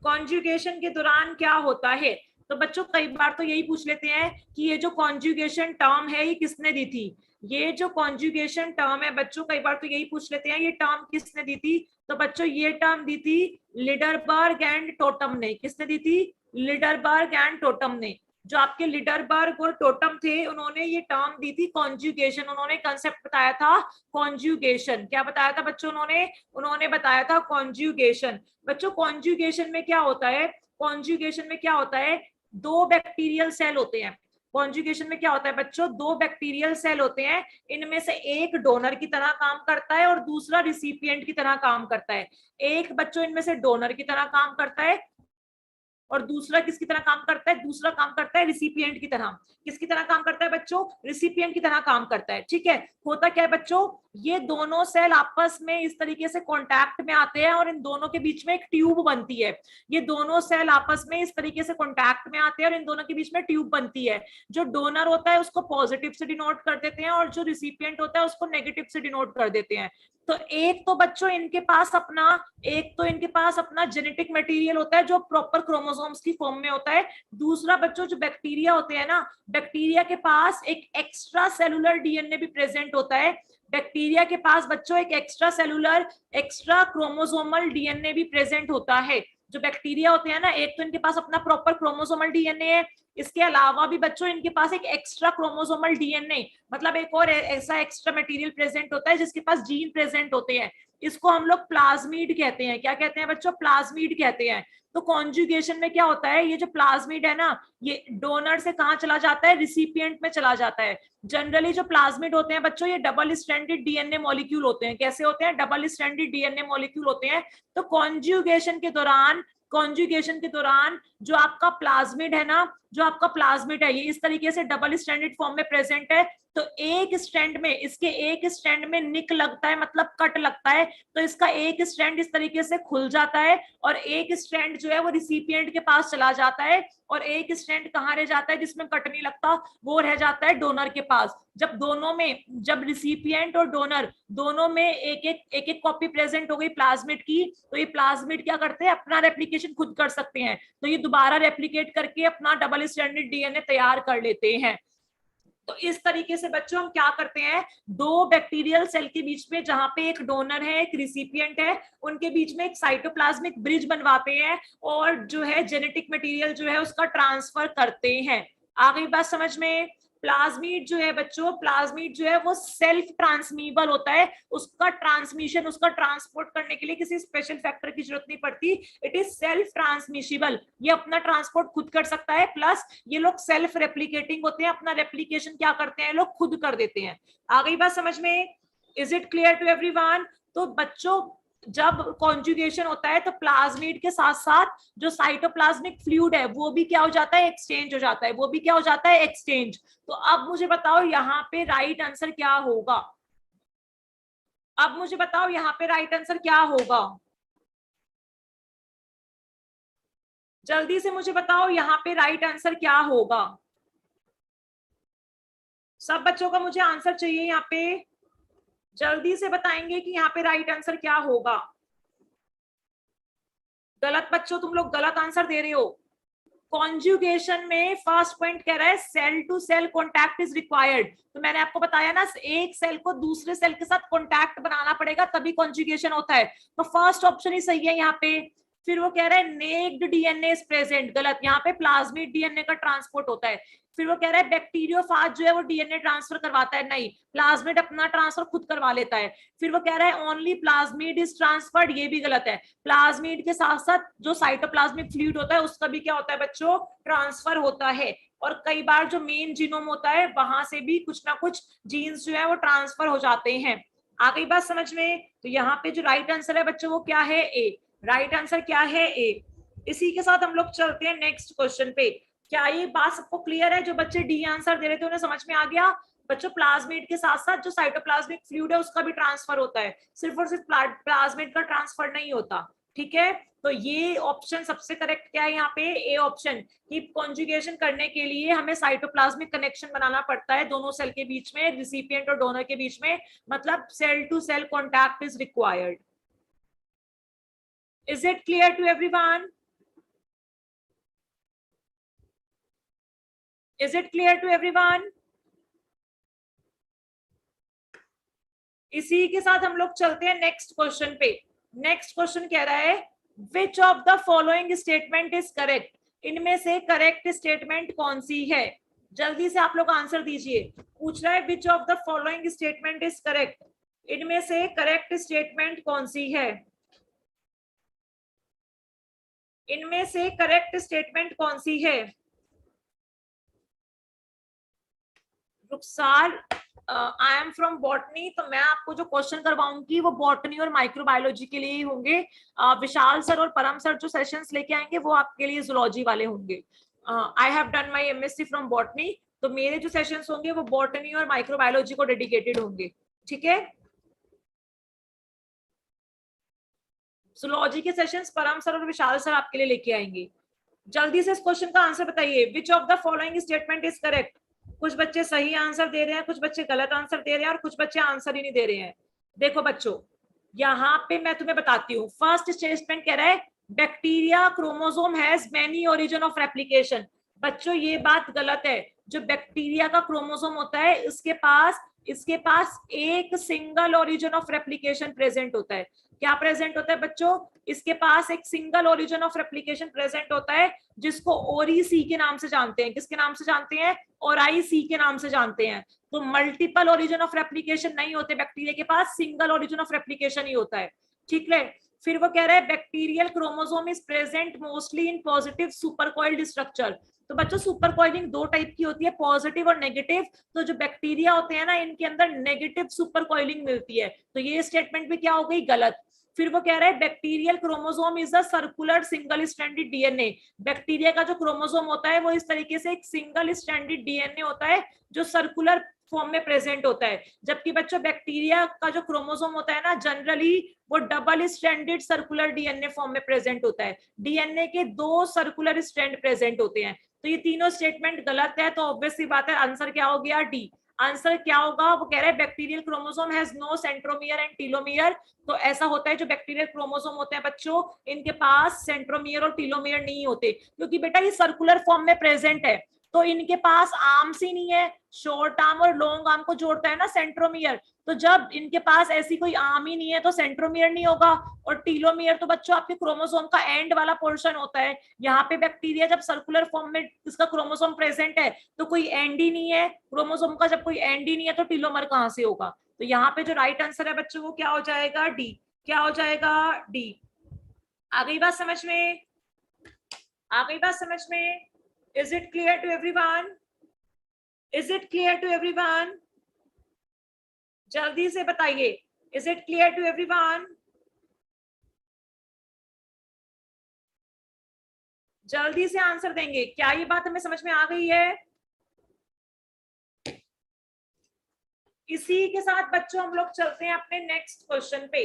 कॉन्जुगेशन के दौरान क्या होता है? तो बच्चों कई बार तो यही पूछ लेते हैं कि ये जो कॉन्जुगेशन टर्म है ये किसने दी थी? ये जो कॉन्जुगेशन टर्म है बच्चों, कई बार तो यही पूछ लेते हैं ये टर्म किसने दी थी? तो बच्चों ये टर्म दी थी लिडरबर्ग एंड टोटम ने। किसने दी थी? लिडरबर्ग एंड टोटम ने। जो आपके लिडरबर्ग और टोटम थे उन्होंने ये टर्म दी थी कॉन्जुगेशन। उन्होंने कंसेप्ट बताया था कॉन्जुगेशन। क्या बताया था बच्चों उन्होंने? उन्होंने बताया था कॉन्जुगेशन। बच्चों कॉन्जुगेशन में क्या होता है? कॉन्जुगेशन में क्या होता है? दो बैक्टीरियल सेल होते हैं। कॉन्जुगेशन में क्या होता है बच्चों? दो बैक्टीरियल सेल होते हैं, इनमें से एक डोनर की तरह काम करता है और दूसरा रिसिपिएंट की तरह काम करता है। एक बच्चों इनमें से डोनर की तरह काम करता है और दूसरा किसकी तरह काम करता है? दूसरा काम करता है रिसिपिएंट की तरह। किसकी तरह काम करता है बच्चों? रिसिपिएंट की तरह काम करता है। ठीक है, होता क्या है बच्चों, ये दोनों सेल आपस में इस तरीके से कांटेक्ट में आते हैं और इन दोनों के बीच में एक ट्यूब बनती है। ये दोनों सेल आपस में इस तरीके से कांटेक्ट में आते हैं और इन दोनों के बीच में ट्यूब बनती है। जो डोनर होता है उसको पॉजिटिव से डिनोट कर देते हैं और जो रिसिपिएंट होता है उसको नेगेटिव से डिनोट कर देते हैं। तो एक तो बच्चों इनके पास अपना, एक तो इनके पास अपना जेनेटिक मटेरियल होता है जो प्रॉपर क्रोमोसोम्स की फॉर्म में होता है। दूसरा बच्चों जो बैक्टीरिया होते हैं ना, बैक्टीरिया के पास एक एक्स्ट्रा सेलुलर डीएनए भी प्रेजेंट होता है। बैक्टीरिया के पास बच्चों एक extra cellular, extra chromosomal DNA भी प्रेजेंट होता है। जो बैक्टीरिया होते हैं ना, एक तो इनके पास अपना प्रॉपर क्रोमोसोमल डीएनए है, इसके अलावा भी बच्चों इनके पास एक एक्स्ट्रा क्रोमोसोमल डीएनए मतलब एक और ऐसा एक्स्ट्रा मटेरियल प्रेजेंट होता है जिसके पास जीन प्रेजेंट होते हैं। इसको हम लोग प्लाज्मिड कहते हैं। क्या कहते हैं बच्चों? प्लाज्मिड कहते हैं। तो कॉन्जुगेशन में क्या होता है, ये जो प्लाज्मिड है ना, ये डोनर से कहां चला जाता है? रिसिपिएंट में चला जाता है। जनरली जो प्लाज्मिड होते हैं बच्चों, ये डबल स्ट्रैंडेड डीएनए मॉलिक्यूल होते हैं। कैसे होते हैं? डबल स्ट्रैंडेड डीएनए मॉलिक्यूल होते हैं। तो कॉन्जुगेशन के दौरान, कॉन्जुगेशन के दौरान जो आपका प्लाज्मिड है ना, जो आपका प्लाज्मिड है ये इस तरीके से डबल स्ट्रैंडेड फॉर्म में प्रेजेंट है। तो एक स्ट्रैंड में, इसके एक स्ट्रैंड में निक लगता है मतलब कट लगता है, तो इसका एक स्ट्रैंड इस तरीके से खुल जाता है और एक स्ट्रैंड जो है वो रिसिपिएंट के पास चला जाता है और एक स्ट्रैंड कहाँ रह जाता है जिसमें कट नहीं लगता? वो रह जाता है डोनर के पास। जब दोनों में, जब रिसिपिएंट और डोनर दोनों में एक कॉपी प्रेजेंट हो गई प्लाज्मिड की, तो ये प्लाज्मिड क्या करते हैं? अपना रेप्लिकेशन खुद कर सकते हैं। तो ये दोबारा रेप्लिकेट करके अपना डबल स्ट्रैंडेड डीएनए तैयार कर लेते हैं। तो इस तरीके से बच्चों हम क्या करते हैं, दो बैक्टीरियल सेल के बीच में जहां पे एक डोनर है एक रिसिपिएंट है, उनके बीच में एक साइटोप्लाज्मिक ब्रिज बनवाते हैं और जो है जेनेटिक मटेरियल जो है उसका ट्रांसफर करते हैं। आ गई बात समझ में? प्लाज्मिड जो है बच्चों, प्लाज्मिड जो है वो सेल्फ ट्रांसमिबल होता है। उसका ट्रांसमिशन, उसका ट्रांसपोर्ट करने के लिए किसी स्पेशल फैक्टर की जरूरत नहीं पड़ती। इट इज सेल्फ ट्रांसमिशिबल, ये अपना ट्रांसपोर्ट खुद कर सकता है। प्लस ये लोग सेल्फ रेप्लिकेटिंग होते हैं, अपना रेप्लिकेशन क्या करते हैं लोग? खुद कर देते हैं। आ गई बात समझ में? Is it clear to everyone? तो बच्चों जब कॉन्जुगेशन होता है तो प्लाज्मिड के साथ साथ जो साइटोप्लाज्मिक फ्लूइड है वो भी क्या हो जाता है? एक्सचेंज हो जाता है। वो भी क्या हो जाता है? एक्सचेंज। तो अब मुझे बताओ यहाँ पे राइट आंसर क्या होगा? अब मुझे बताओ यहाँ पे राइट आंसर क्या होगा? जल्दी से मुझे बताओ यहाँ पे राइट आंसर क्या होगा? सब बच्चों का मुझे आंसर चाहिए यहाँ पे, जल्दी से बताएंगे कि यहाँ पे राइट आंसर क्या होगा। गलत बच्चों, तुम लोग गलत आंसर दे रहे हो। कॉन्जुगेशन में फर्स्ट पॉइंट कह रहा है cell to cell contact is required. तो मैंने आपको बताया ना, एक सेल को दूसरे सेल के साथ कॉन्टैक्ट बनाना पड़ेगा तभी कॉन्जुगेशन होता है। तो फर्स्ट ऑप्शन ही सही है यहाँ पे। फिर वो कह रहा है नेक्ड डीएनए इज प्रेजेंट, गलत। यहाँ पे प्लाज्मिड डीएनए का ट्रांसपोर्ट होता है। फिर वो कह रहा है बैक्टीरियोफाज जो है वो डीएनए ट्रांसफर करवाता है, नहीं, प्लाज्मिड अपना ट्रांसफर खुद करवा लेता है। फिर वो कह रहा है ओनली प्लाज्मिड इज ट्रांसफर्ड, ये भी गलत है। प्लाज्मिड के साथ साथ जो साइटोप्लाज्मिक फ्लूइड होता है उसका भी क्या होता है बच्चों? ट्रांसफर होता है। और कई बार जो मेन जीनोम होता है वहां से भी कुछ ना कुछ जीन्स जो है वो ट्रांसफर हो जाते हैं। आ गई बात समझ में? तो यहाँ पे जो राइट आंसर है बच्चों वो क्या है? ए। राइट आंसर क्या है? ए। इसी के साथ हम लोग चलते हैं नेक्स्ट क्वेश्चन पे। क्या ये बात सबको क्लियर है? जो बच्चे डी आंसर दे रहे थे उन्हें समझ में आ गया? बच्चों प्लाज्मिड के साथ साथ जो साइटोप्लाज्मिक फ्लूइड है उसका भी ट्रांसफर होता है, सिर्फ और सिर्फ प्लाज्मिड का ट्रांसफर नहीं होता। ठीक है, तो ये ऑप्शन सबसे करेक्ट क्या है यहाँ पे? ए ऑप्शन, कि कॉन्जुगेशन करने के लिए हमें साइटोप्लाज्मिक कनेक्शन बनाना पड़ता है दोनों सेल के बीच में, रिसिपिएंट और डोनर के बीच में, मतलब cell to cell contact is required. Is it clear to everyone? Is it clear to everyone? इसी के साथ हम लोग चलते हैं नेक्स्ट क्वेश्चन पे। नेक्स्ट क्वेश्चन कह रहा है which of the following statement is correct? इनमें से करेक्ट स्टेटमेंट कौन सी है? जल्दी से आप लोग आंसर दीजिए। पूछ रहा है which of the following statement is correct? इनमें से करेक्ट स्टेटमेंट कौन सी है? इनमें से करेक्ट स्टेटमेंट कौन सी है? रुखसार, आई एम फ्रॉम बॉटनी, तो मैं आपको जो क्वेश्चन करवाऊंगी वो बॉटनी और माइक्रोबायोलॉजी के लिए ही होंगे। विशाल सर और परम सर जो सेशंस लेके आएंगे वो आपके लिए जूलॉजी वाले होंगे। I have done my MSc from botany, तो मेरे जो सेशंस होंगे वो बॉटनी और माइक्रोबायोलॉजी को डेडिकेटेड होंगे। ठीक है, जूलॉजी के सेशंस परम सर और विशाल सर आपके लिए लेके आएंगे। जल्दी से इस क्वेश्चन का आंसर बताइए, विच of the following statement is correct? कुछ बच्चे सही आंसर दे रहे हैं, कुछ बच्चे गलत आंसर दे रहे हैं और कुछ बच्चे आंसर ही नहीं दे रहे हैं। देखो बच्चों, यहाँ पे मैं तुम्हें बताती हूँ। फर्स्ट स्टेटमेंट कह रहा है bacteria chromosome has many origin of replication. बच्चों ये बात गलत है। जो बैक्टीरिया का क्रोमोसोम होता है इसके पास एक single origin of replication present होता है। क्या प्रेजेंट होता है बच्चों? इसके पास एक single origin of replication present होता है, जिसको ओरीसी के नाम से जानते हैं। किसके नाम से जानते हैं? ओराइसी के नाम से जानते हैं। तो मल्टीपल ओरिजिन ऑफ रेप्लिकेशन नहीं होते बैक्टीरिया के पास, सिंगल ओरिजिन ऑफ रेप्लिकेशन ही होता है। ठीक है, फिर वो कह रहा है bacterial chromosome is present mostly in positive supercoiled structure. तो बच्चों सुपरकॉइलिंग दो टाइप की होती है, पॉजिटिव और नेगेटिव। तो जो बैक्टीरिया होते हैं ना, इनके अंदर नेगेटिव सुपरकॉइलिंग मिलती है। तो ये स्टेटमेंट भी क्या हो गई? गलत। फिर वो कह रहा है bacterial chromosome is a circular single stranded DNA. Bacteria का जो क्रोमोसोम होता है वो इस तरीके से एक सिंगल स्ट्रैंडेड डीएनए होता है जो सर्कुलर फॉर्म में प्रेजेंट होता है। जबकि बच्चों बैक्टीरिया का जो क्रोमोसोम होता है ना, जनरली वो double stranded circular DNA form में प्रेजेंट होता है। डीएनए के दो सर्कुलर स्ट्रैंड प्रेजेंट होते हैं। तो ये तीनों स्टेटमेंट गलत है। तो ऑब्वियसली बात है, आंसर क्या हो गया? डी। आंसर क्या होगा? वो कह रहा है bacterial chromosome has no centromere and telomere. तो ऐसा होता है, जो बैक्टीरियल क्रोमोसोम होते हैं बच्चों, इनके पास सेंट्रोमियर और टीलोमियर नहीं होते, क्योंकि बेटा ये सर्कुलर फॉर्म में प्रेजेंट है। तो इनके पास आर्म्स ही नहीं है। शॉर्ट आर्म और लॉन्ग आर्म को जोड़ता है ना सेंट्रोमियर। तो जब इनके पास ऐसी कोई आर्म ही नहीं है तो सेंट्रोमियर नहीं होगा। और टीलोमियर तो बच्चों आपके क्रोमोसोम का एंड वाला पोर्शन होता है। यहाँ पे बैक्टीरिया जब सर्कुलर फॉर्म में इसका क्रोमोसोम प्रेजेंट है तो कोई एंड ही नहीं है क्रोमोसोम का। जब कोई एंड ही नहीं है तो टीलोमर कहाँ से होगा? तो यहाँ पे जो राइट आंसर है बच्चों वो क्या हो जाएगा? डी। क्या हो जाएगा? डी। आ गई बात समझ में? आ गई बात समझ में? Is it clear to everyone? Is it clear to everyone? जल्दी से बताइए, is it clear to everyone? जल्दी से आंसर देंगे। क्या ये बात हमें समझ में आ गई है? इसी के साथ बच्चों हम लोग चलते हैं अपने नेक्स्ट क्वेश्चन पे।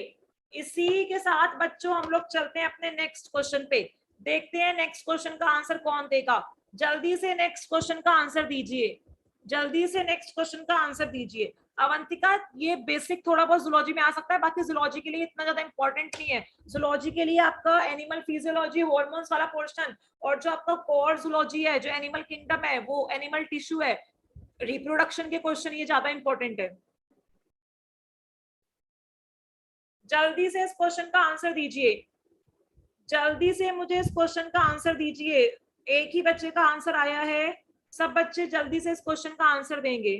इसी के साथ बच्चों हम लोग चलते हैं अपने नेक्स्ट क्वेश्चन पे। देखते हैं नेक्स्ट क्वेश्चन का आंसर कौन देगा। जल्दी से नेक्स्ट क्वेश्चन का आंसर दीजिए। जल्दी से नेक्स्ट क्वेश्चन का आंसर दीजिए। अवंतिका, ये बेसिक थोड़ा बहुत जूलॉजी में आ सकता है, बाकी जूलॉजी के लिए इतना ज्यादा इंपॉर्टेंट नहीं है। जूलॉजी के लिए आपका एनिमल फिजियोलॉजी, हॉर्मोन्स वाला पोर्शन, और जो आपका कोर जूलॉजी है, जो एनिमल किंगडम है, वो एनिमल टिश्यू है, रिप्रोडक्शन के क्वेश्चन ये ज्यादा इंपॉर्टेंट है। जल्दी से इस क्वेश्चन का आंसर दीजिए। जल्दी से मुझे इस क्वेश्चन का आंसर दीजिए। एक ही बच्चे का आंसर आया है, सब बच्चे जल्दी से इस क्वेश्चन का आंसर देंगे।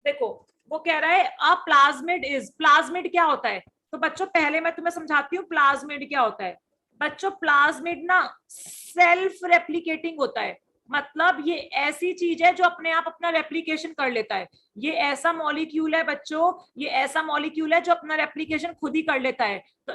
देखो, वो कह रहा है अ प्लाज्मिड इज, प्लाज्मिड क्या होता है? तो बच्चों पहले मैं तुम्हें समझाती हूँ प्लाज्मिड क्या होता है। बच्चों प्लाज्मिड ना सेल्फ रेप्लिकेटिंग होता है। मतलब ये ऐसी चीज है जो अपने आप अपना रेप्लिकेशन कर लेता है। ये ऐसा मॉलिक्यूल है बच्चों, ये ऐसा मॉलिक्यूल है जो अपना रेप्लिकेशन खुद ही कर लेता है। तो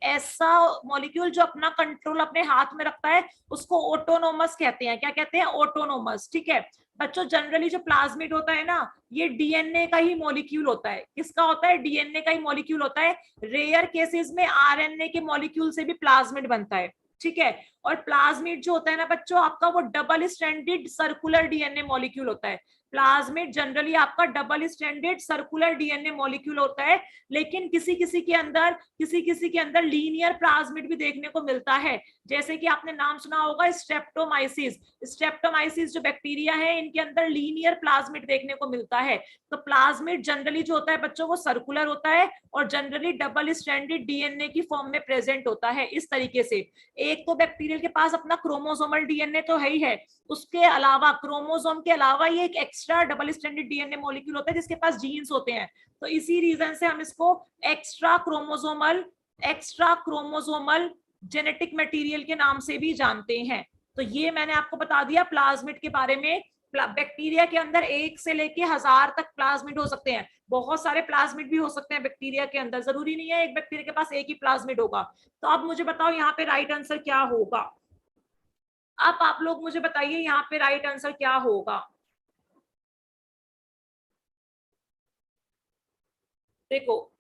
ऐसा मॉलिक्यूल जो अपना कंट्रोल अपने हाथ में रखता है उसको ऑटोनोमस कहते हैं। क्या कहते हैं? ऑटोनोमस। ठीक है बच्चों, जनरली जो प्लाज्मिड होता है ना, ये डीएनए का ही मॉलिक्यूल होता है। किसका होता है? डीएनए का ही मॉलिक्यूल होता है। रेयर केसेस में आरएनए के मॉलिक्यूल से भी प्लाज्मिड बनता है। ठीक है, और प्लाज्मिड जो होता है ना बच्चों आपका, वो double stranded circular DNA molecule होता है। प्लाज्मिड जनरली आपका double stranded circular DNA molecule होता है, लेकिन किसी किसी के अंदर लीनियर प्लाज्मिड भी देखने को मिलता है। जैसे कि आपने नाम सुना होगा स्ट्रेप्टोमाइसिस। स्ट्रेप्टोमाइसिस जो बैक्टीरिया है इनके अंदर लीनियर प्लाज्मिड देखने को मिलता है। तो प्लाज्मिड जनरली जो होता है बच्चों वो सर्कुलर होता है और जनरली डबल स्ट्रैंडेड डीएनए की फॉर्म में प्रेजेंट होता है। इस तरीके से एक तो बैक्टीरियल के पास अपना क्रोमोसोमल डीएनए तो है ही है, उसके अलावा क्रोमोसोम के अलावा ये एक extra double stranded DNA molecule होता है जिसके पास जीन्स होते हैं। तो इसी रीजन से हम इसको एक्स्ट्रा क्रोमोसोमल जेनेटिक मटेरियल के नाम से भी जानते हैं। तो ये मैंने आपको बता दिया प्लाज्मिड के बारे में। बैक्टीरिया के अंदर 1 से लेके 1000 तक प्लाज्मिड हो सकते हैं। बहुत सारे प्लाज्मिड भी हो सकते हैं बैक्टीरिया के अंदर, जरूरी नहीं है एक बैक्टीरिया के पास एक ही प्लाज्मिड होगा। तो अब मुझे बताओ यहाँ पे राइट आंसर क्या होगा? अब आप लोग मुझे बताइए यहाँ पे राइट आंसर क्या होगा? देखो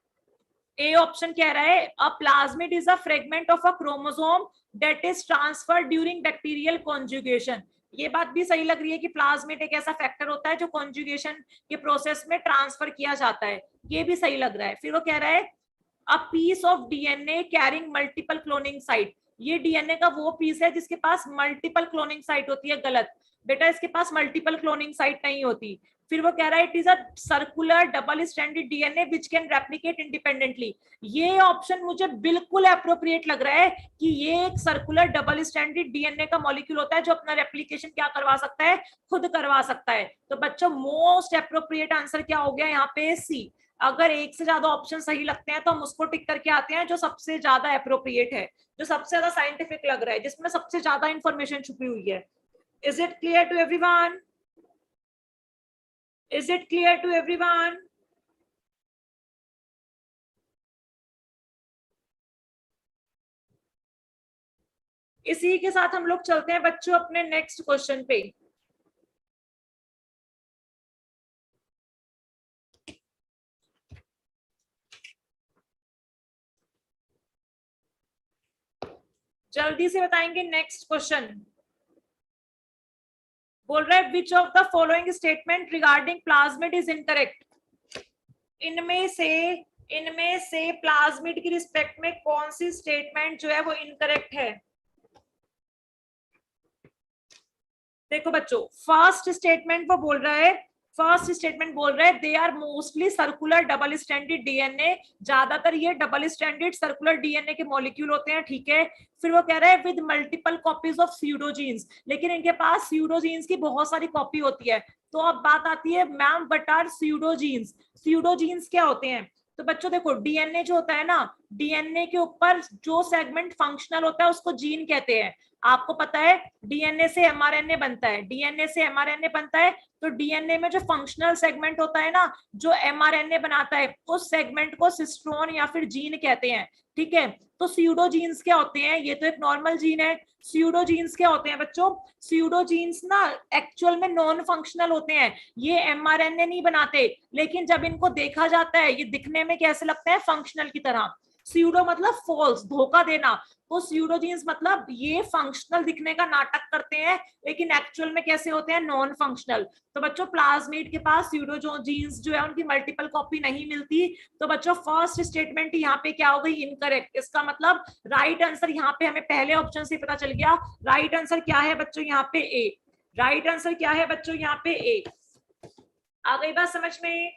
ए ऑप्शन कह रहा है a plasmid is a fragment of a chromosome that is transferred during bacterial conjugation. ये बात भी सही लग रही है कि प्लाज्मिड एक ऐसा फैक्टर होता है जो कॉन्जुगेशन के प्रोसेस में ट्रांसफर किया जाता है। ये भी सही लग रहा है। फिर वो कह रहा है a piece of DNA carrying multiple cloning site. ये डीएनए का वो पीस है जिसके पास मल्टीपल क्लोनिंग साइट होती है। गलत बेटा, इसके पास मल्टीपल क्लोनिंग साइट नहीं होती। फिर वो कह रहा है it is a circular double stranded DNA which can replicate independently. ये ऑप्शन मुझे बिल्कुल एप्रोप्रिएट लग रहा है कि ये एक सर्कुलर डबल स्ट्रैंडेड डीएनए का मॉलिक्यूल होता है जो अपना रेप्लिकेशन क्या करवा सकता है? खुद करवा सकता है। तो बच्चों मोस्ट एप्रोप्रिएट आंसर क्या हो गया यहाँ पे? सी। अगर एक से ज्यादा ऑप्शन सही लगते हैं तो हम उसको टिक करके आते हैं जो सबसे ज्यादा एप्रोप्रिएट है, जो सबसे ज्यादा साइंटिफिक लग रहा है, जिसमें सबसे ज्यादा इंफॉर्मेशन छुपी हुई है। Is it clear to everyone? Is it clear to everyone? इसी के साथ हम लोग चलते हैं बच्चों अपने नेक्स्ट क्वेश्चन पे। जल्दी से बताएंगे नेक्स्ट क्वेश्चन। बोल रहा है which of the following statement regarding plasmid is incorrect. इनमें से प्लाज्मिड की रिस्पेक्ट में कौन सी स्टेटमेंट जो है वो इनकरेक्ट है? देखो बच्चों, फर्स्ट स्टेटमेंट बोल रहा है they are mostly circular double stranded DNA. ज्यादातर ये डबल स्ट्रैंडेड सर्कुलर डीएनए के मॉलिक्यूल होते हैं। ठीक है, फिर वो कह रहा है with multiple copies of pseudogenes, लेकिन इनके पास स्यूडोजीन्स की बहुत सारी कॉपी होती है। तो अब बात आती है मैम व्हाट आर स्यूडोजीन्स? स्यूडोजीन्स क्या होते हैं? तो बच्चों देखो, डीएनए जो होता है ना, डीएनए के ऊपर जो सेगमेंट फंक्शनल होता है उसको जीन कहते हैं। आपको पता है डीएनए से एमआरएनए बनता है, डीएनए से एमआरएनए बनता है। तो डीएनए में जो फंक्शनल सेगमेंट होता है ना, जो एमआरएनए बनाता है, उस सेगमेंट को सिस्ट्रोन या फिर जीन कहते हैं। ठीक है, तो स्यूडोजीन्स क्या होते हैं? ये तो एक नॉर्मल जीन है। स्यूडोजीन्स क्या होते हैं बच्चों? स्यूडोजीन्स ना एक्चुअल में नॉन फंक्शनल होते हैं, ये एमआरएनए नहीं बनाते, लेकिन जब इनको देखा जाता है ये दिखने में कैसे लगते हैं? फंक्शनल की तरह। स्यूडो मतलब फॉल्स, धोखा देना। तो स्यूडोजीन्स मतलब ये फंक्शनल दिखने का नाटक करते हैं, लेकिन एक्चुअल में कैसे होते हैं? Non functional. तो बच्चों प्लाज्मिड के पास स्यूडोजीन्स जो है उनकी मल्टीपल कॉपी नहीं मिलती। तो बच्चों फर्स्ट स्टेटमेंट यहाँ पे क्या हो गई? इनकरेक्ट। इसका मतलब राइट आंसर यहाँ पे हमें पहले ऑप्शन से पता चल गया। राइट आंसर क्या है बच्चों? यहाँ पे ए। राइट आंसर क्या है बच्चों? यहाँ पे ए। आ गई बात समझ में?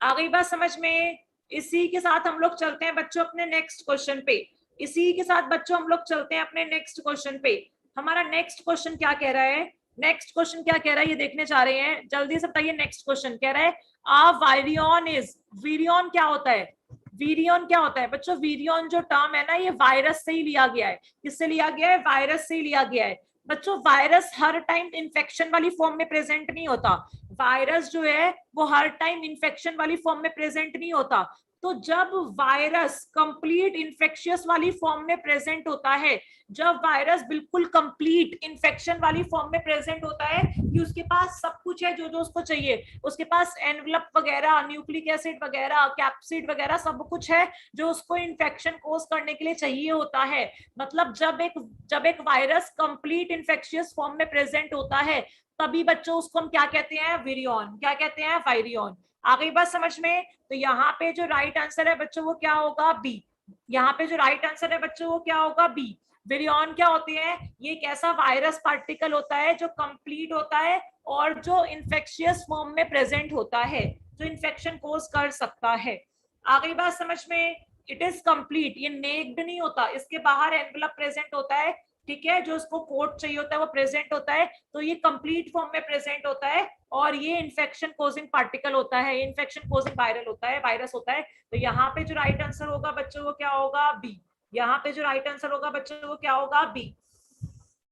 आ गई बात समझ में? इसी के साथ हम लोग चलते हैं बच्चों अपने नेक्स्ट क्वेश्चन पे। इसी के साथ बच्चों हम लोग चलते हैं अपने नेक्स्ट क्वेश्चन पे। हमारा नेक्स्ट क्वेश्चन क्या कह रहा है? नेक्स्ट क्वेश्चन क्या कह रहा है ये देखने जा रहे हैं। जल्दी से बताइए। नेक्स्ट क्वेश्चन कह रहा है आ वायरियन इज। वीरियन क्या होता है? वीरियन क्या होता है बच्चों? वीरियन जो टर्म है ना, ये वायरस से ही लिया गया है। किससे लिया गया है? वायरस से ही लिया गया है। बच्चों वायरस हर टाइम इन्फेक्शन वाली फॉर्म में प्रेजेंट नहीं होता। वायरस जो है वो हर टाइम इन्फेक्शन वाली फॉर्म में प्रेजेंट नहीं होता। तो जब वायरस कंप्लीट इन्फेक्शियस वाली फॉर्म में प्रेजेंट होता है, जब वायरस बिल्कुल कंप्लीट इन्फेक्शन वाली फॉर्म में प्रेजेंट होता है कि उसके पास सब कुछ है जो जो उसको चाहिए, उसके पास एनवलप वगैरह, न्यूक्लिक एसिड वगैरह, कैप्सिड वगैरह सब कुछ है जो उसको इन्फेक्शन कोज करने के लिए चाहिए होता है। मतलब जब एक वायरस कंप्लीट इन्फेक्शियस फॉर्म में प्रेजेंट होता है, तभी बच्चों उसको हम क्या कहते हैं, विरियन। क्या कहते हैं, वायरियन। आ गई बात समझ में? तो यहाँ पे जो राइट आंसर है बच्चों वो क्या होगा, बी। यहाँ पे जो राइट आंसर है बच्चों वो क्या होगा, बी। विरियन क्या होती है, ये एक ऐसा वायरस पार्टिकल होता है जो कंप्लीट होता है और जो इन्फेक्शियस फॉर्म में प्रेजेंट होता है, जो इन्फेक्शन कोज कर सकता है। आ गई बात समझ में? इट इज कंप्लीट, ये नेक्ड नहीं होता, इसके बाहर एनवेलप प्रेजेंट होता है, ठीक है, जो उसको कोट चाहिए होता है वो प्रेजेंट होता है, तो ये कंप्लीट फॉर्म में प्रेजेंट होता है और ये इन्फेक्शन कोजिंग पार्टिकल होता है, इन्फेक्शन कोजिंग वायरल होता है, वायरस होता है। तो यहाँ पे जो राइट आंसर होगा बच्चों वो क्या होगा, बी। यहाँ पे जो राइट आंसर होगा बच्चों वो क्या होगा, बी।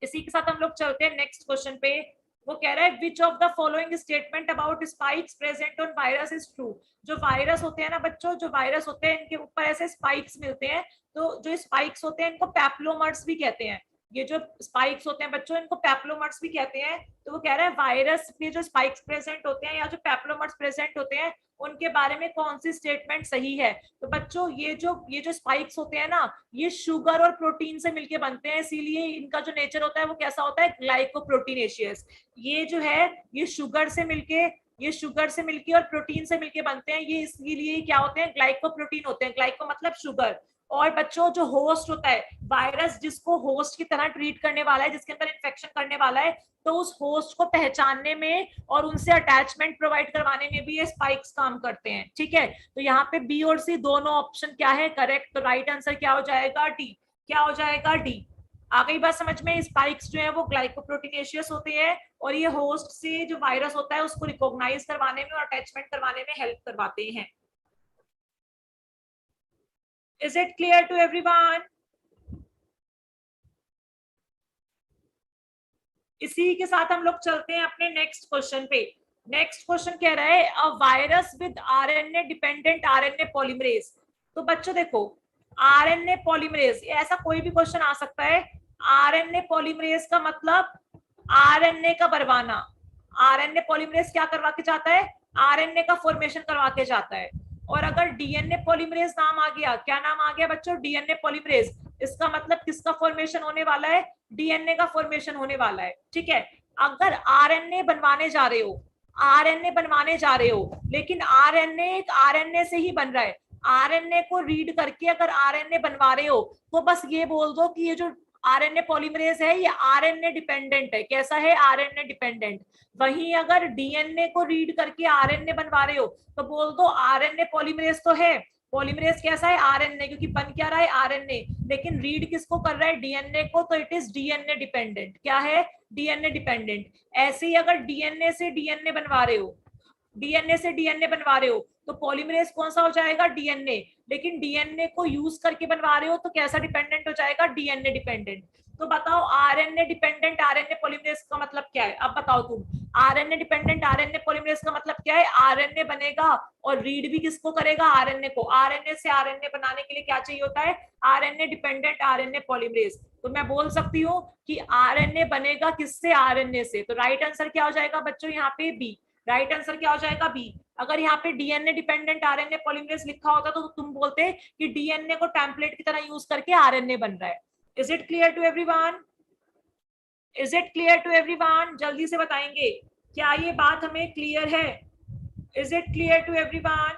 इसी के साथ हम लोग चलते हैं नेक्स्ट क्वेश्चन पे। वो कह रहा है which of the following statement about spikes present on virus is true. जो वायरस होते हैं ना बच्चों, जो वायरस होते हैं इनके ऊपर ऐसे स्पाइक्स मिलते हैं, तो जो स्पाइक्स होते हैं इनको पैप्लोमर्स भी कहते हैं। ये जो स्पाइक्स होते हैं बच्चों इनको पैप्लोमर्स भी कहते हैं। तो वो कह रहा है वायरस में जो स्पाइक्स प्रेजेंट होते हैं या जो पैप्लोमर्स प्रेजेंट होते हैं उनके बारे में कौन सी स्टेटमेंट सही है। तो बच्चों ये जो स्पाइक्स होते हैं ना, ये शुगर और प्रोटीन से मिलके बनते हैं, इसीलिए इनका जो नेचर होता है वो कैसा होता है, ग्लाइकोप्रोटीनेशियस। ये जो है ये शुगर से मिलके और प्रोटीन से मिलके बनते हैं, ये इसीलिए क्या होते हैं, ग्लाइकोप्रोटीन होते हैं। ग्लाइको मतलब शुगर। और बच्चों जो होस्ट होता है, वायरस जिसको होस्ट की तरह ट्रीट करने वाला है, जिसके अंदर इन्फेक्शन करने वाला है, तो उस होस्ट को पहचानने में और उनसे अटैचमेंट प्रोवाइड करवाने में भी ये स्पाइक्स काम करते हैं, ठीक है। तो यहाँ पे बी और सी दोनों ऑप्शन क्या है, करेक्ट। तो राइट आंसर क्या हो जाएगा, डी। क्या हो जाएगा, डी। आ गई बात समझ में? स्पाइक्स जो है वो ग्लाइकोप्रोटीनेशियस होते हैं और ये होस्ट से जो वायरस होता है उसको रिकॉग्नाइज करवाने में और अटैचमेंट करवाने में हेल्प करवाते हैं। Is it clear to everyone? इसी के साथ हम लोग चलते हैं अपने नेक्स्ट क्वेश्चन पे। नेक्स्ट क्वेश्चन कह रहा है a virus with RNA dependent RNA polymerase. तो बच्चों देखो, आरएनए पॉलीमरेज, ऐसा कोई भी क्वेश्चन आ सकता है। आरएनए पॉलीमरेज का मतलब आरएनए का बनवाना। आरएनए पॉलीमरेज क्या करवा के जाता है, आरएनए का फॉर्मेशन करवा के जाता है। और अगर डीएनए पॉलीमरेज नाम आ गया, क्या नाम आ गया बच्चों, डीएनए पॉलीमरेज, इसका मतलब किसका फॉर्मेशन होने वाला है, डीएनए का फॉर्मेशन होने वाला है, ठीक है। अगर आरएनए बनवाने जा रहे हो, आरएनए बनवाने जा रहे हो, लेकिन आरएनए एक आरएनए से ही बन रहा है, आरएनए को रीड करके अगर आरएनए बनवा रहे हो, तो बस ये बोल दो कि ये जो आरएनए पॉलीमरेज है ये आरएनए डिपेंडेंट है। कैसा है, आरएनए डिपेंडेंट। वहीं अगर डीएनए को रीड करके आरएनए बनवा रहे हो तो बोल दो आरएनए पॉलीमरेज तो है। पॉलीमरेज कैसा है, आरएनए, क्योंकि बन क्या रहा है, आरएनए, लेकिन रीड किसको कर रहा है, डीएनए को, तो इट इज डीएनए डिपेंडेंट। क्या है, डीएनए डिपेंडेंट। ऐसे ही अगर डीएनए से डीएनए बनवा रहे हो, डीएनए से डीएनए बनवा रहे हो, तो पॉलीमरेज कौन सा हो जाएगा, डीएनए। लेकिन डीएनए को यूज करके बनवा रहे हो तो कैसा डिपेंडेंट हो जाएगा, डीएनए डिपेंडेंट। तो बताओ आरएनए डिपेंडेंट आरएनए पॉलीमरेज का मतलब क्या है, अब बताओ तुम। आरएनए डिपेंडेंट आरएनए पॉलीमरेज का मतलब क्या है, आरएनए बनेगा और रीड भी किसको करेगा, आरएनए को। आरएनए से आरएनए बनाने के लिए क्या चाहिए होता है, आरएनए डिपेंडेंट आरएनए पॉलीमरेज। तो मैं बोल सकती हूँ कि आरएनए बनेगा किससे, आरएनए से। तो राइट आंसर क्या हो जाएगा बच्चों, यहाँ पे बी। राइट आंसर क्या हो जाएगा, बी। अगर यहाँ पे डीएनए डिपेंडेंट आरएनए पॉलीमरेज लिखा होता तो तुम बोलते कि डीएनए को टेम्पलेट की तरह यूज करके आरएनए बन रहा है। Is it clear to everyone? Is it clear to everyone? जल्दी से बताएंगे, क्या ये बात हमें क्लियर है? Is it clear to everyone?